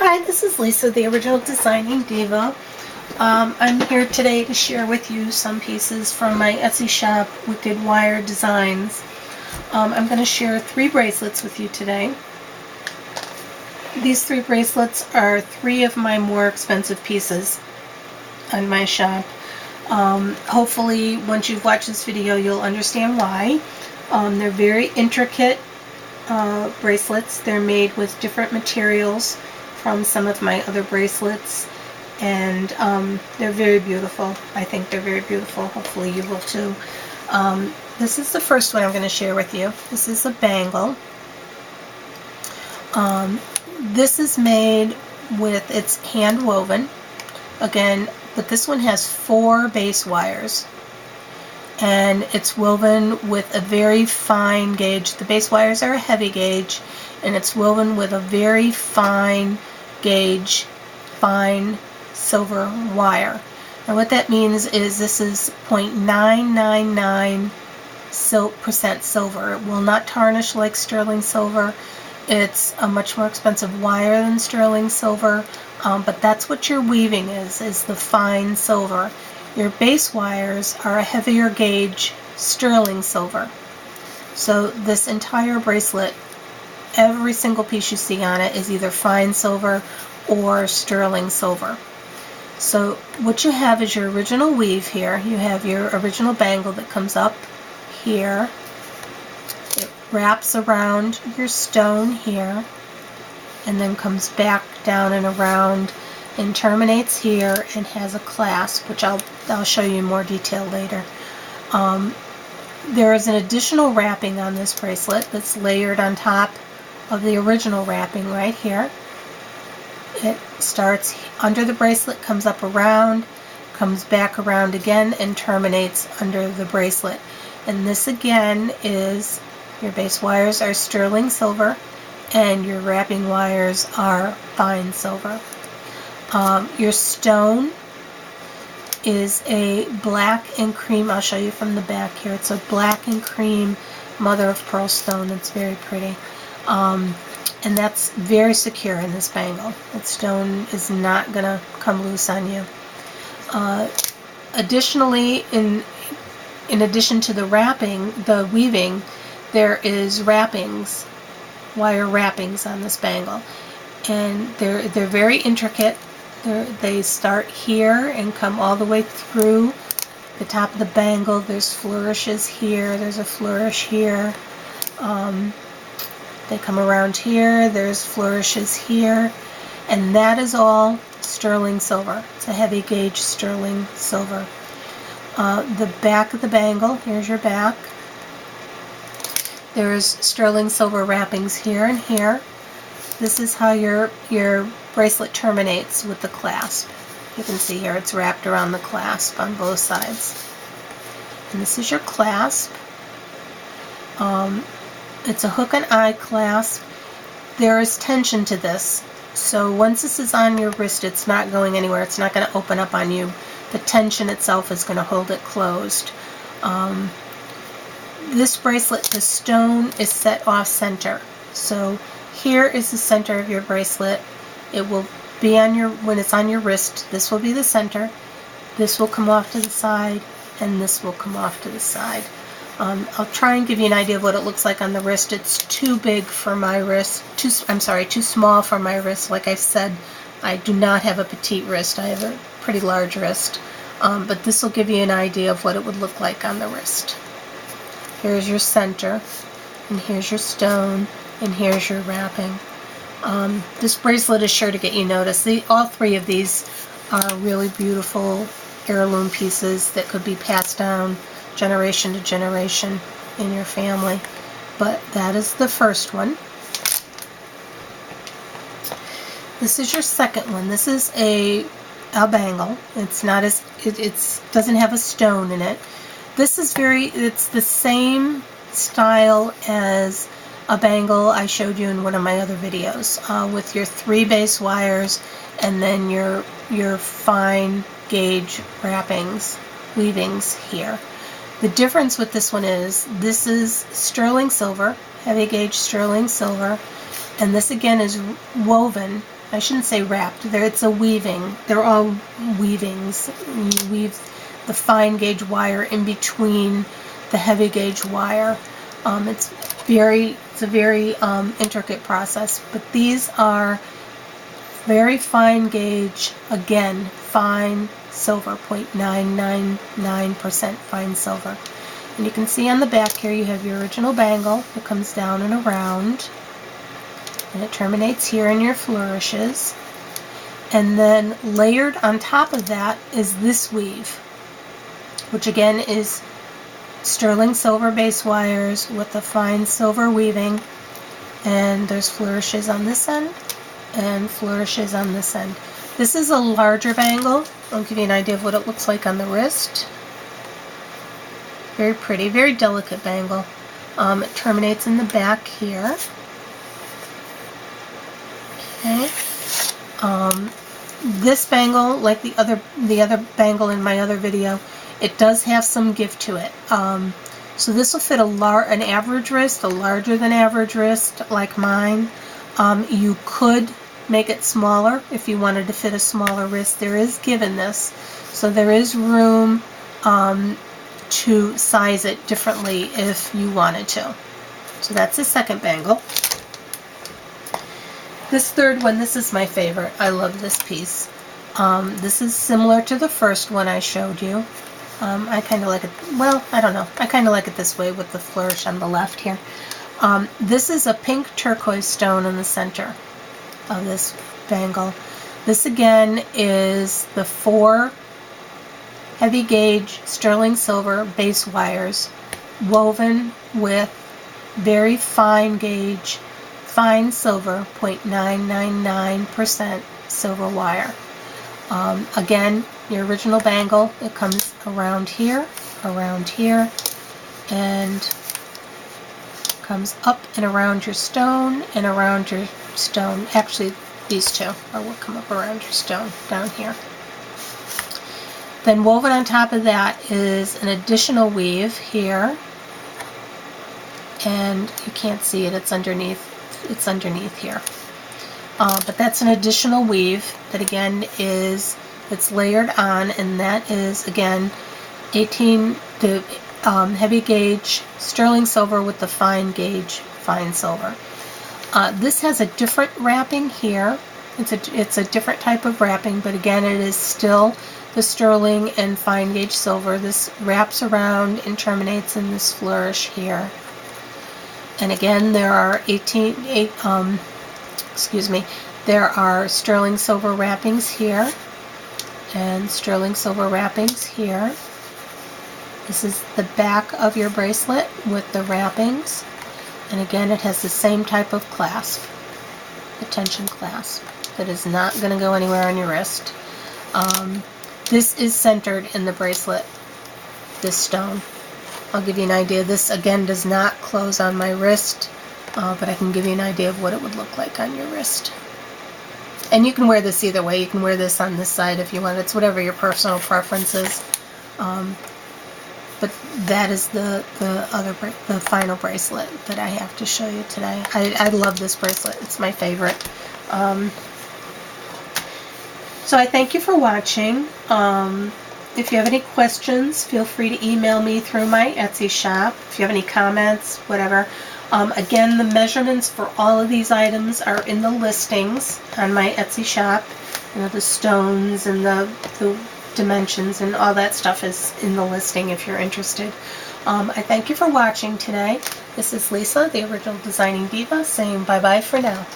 Hi, this is Lisa, the original Designing Diva. I'm here today to share with you some pieces from my Etsy shop, Wicked Wire Designs. I'm going to share 3 bracelets with you today. These 3 bracelets are 3 of my more expensive pieces on my shop. Hopefully, once you've watched this video, you'll understand why. They're very intricate bracelets. They're made with different materials from some of my other bracelets, and they're very beautiful. I think they're very beautiful. Hopefully you will too. This is the first one I'm going to share with you. This is a bangle. This is made with, it's hand woven again, but this one has 4 base wires, and it's woven with a very fine gauge. The base wires are a heavy gauge, and it's woven with a very fine gauge, fine silver wire. And what that means is this is 0.999% silver. It will not tarnish like sterling silver. It's a much more expensive wire than sterling silver, but that's what your weaving is the fine silver. Your base wires are a heavier gauge sterling silver. So this entire bracelet, every single piece you see on it is either fine silver or sterling silver. So what you have is your original weave here. You have your original bangle that comes up here. It wraps around your stone here and then comes back down and around and terminates here and has a clasp, which I'll show you in more detail later. There is an additional wrapping on this bracelet that's layered on top of the original wrapping right here. It starts under the bracelet, comes up around, comes back around again, and terminates under the bracelet. And this again is, your base wires are sterling silver and your wrapping wires are fine silver. Your stone is a black and cream. I'll show you from the back here. It's a black and cream mother of pearl stone. It's very pretty. And that's very secure in this bangle. That stone is not going to come loose on you. Additionally, in addition to the wrapping, the weaving, there is wrappings, wire wrappings on this bangle. And they're very intricate. They start here and come all the way through the top of the bangle. There's flourishes here. There's a flourish here. They come around here. There's flourishes here. And that is all sterling silver. It's a heavy gauge sterling silver. The back of the bangle, here's your back. There's sterling silver wrappings here and here. This is how your bracelet terminates with the clasp. You can see here it's wrapped around the clasp on both sides. And this is your clasp. It's a hook and eye clasp. There is tension to this. So once this is on your wrist, it's not going anywhere. It's not going to open up on you. The tension itself is going to hold it closed. This bracelet, the stone is set off center. So here is the center of your bracelet. It will be on your, when it's on your wrist, this will be the center. This will come off to the side, and this will come off to the side. I'll try and give you an idea of what it looks like on the wrist. It's too big for my wrist. Too small for my wrist. Like I said, I do not have a petite wrist. I have a pretty large wrist. But this will give you an idea of what it would look like on the wrist. Here's your center, and here's your stone, and here's your wrapping. This bracelet is sure to get you noticed. All 3 of these are really beautiful heirloom pieces that could be passed down generation to generation in your family. But that is the first one. This is your second one. This is a bangle. It's not as, it doesn't have a stone in it. This is it's the same style as a bangle I showed you in one of my other videos, with your 3 base wires and then your fine gauge wrappings, weavings here. The difference with this one is this is sterling silver, heavy gauge sterling silver, and this again is woven I shouldn't say wrapped, it's a weaving. They're all weavings. You weave the fine gauge wire in between the heavy gauge wire. It's a very intricate process, but these are very fine gauge, again, fine silver, 0.999% fine silver. And you can see on the back here you have your original bangle that comes down and around, and it terminates here in your flourishes. And then layered on top of that is this weave, which again is sterling silver base wires with the fine silver weaving, and there's flourishes on this end and flourishes on this end. This is a larger bangle. I'll give you an idea of what it looks like on the wrist. Very pretty, very delicate bangle. It terminates in the back here. Okay. This bangle, like the other bangle in my other video, it does have some give to it. So this will fit an average wrist, a larger than average wrist like mine. You could make it smaller if you wanted to fit a smaller wrist. There is give in this, so there is room to size it differently if you wanted to. So that's the second bangle. This third one, this is my favorite. I love this piece. This is similar to the first one I showed you. I kind of like it, well, I don't know. I kind of like it this way with the flourish on the left here. This is a pink turquoise stone in the center of this bangle. This again is the 4 heavy gauge sterling silver base wires woven with very fine gauge, fine silver, 0.999% silver wire. Again, your original bangle, it comes around here, and comes up and around your stone and around your stone. Actually, these two are what come up around your stone down here. Then woven on top of that is an additional weave here, and you can't see it, it's underneath here. But that's an additional weave that again it's layered on, and that is again the heavy gauge sterling silver with the fine gauge fine silver. This has a different wrapping here. It's a different type of wrapping, but again it is still the sterling and fine gauge silver. This wraps around and terminates in this flourish here. And again there are there are sterling silver wrappings here and sterling silver wrappings here. This is the back of your bracelet with the wrappings, and again it has the same type of clasp, the tension clasp, that is not going to go anywhere on your wrist. This is centered in the bracelet, this stone. I'll give you an idea. This again does not close on my wrist, but I can give you an idea of what it would look like on your wrist. And you can wear this either way. You can wear this on this side if you want. It's whatever your personal preference is. But that is the final bracelet that I have to show you today. I love this bracelet. It's my favorite. So I thank you for watching. If you have any questions, feel free to email me through my Etsy shop. If you have any comments, whatever. Again, the measurements for all of these items are in the listings on my Etsy shop. You know, the stones and the dimensions and all that stuff is in the listing if you're interested. I thank you for watching today. This is Lisa, the Original Designing Diva, saying bye-bye for now.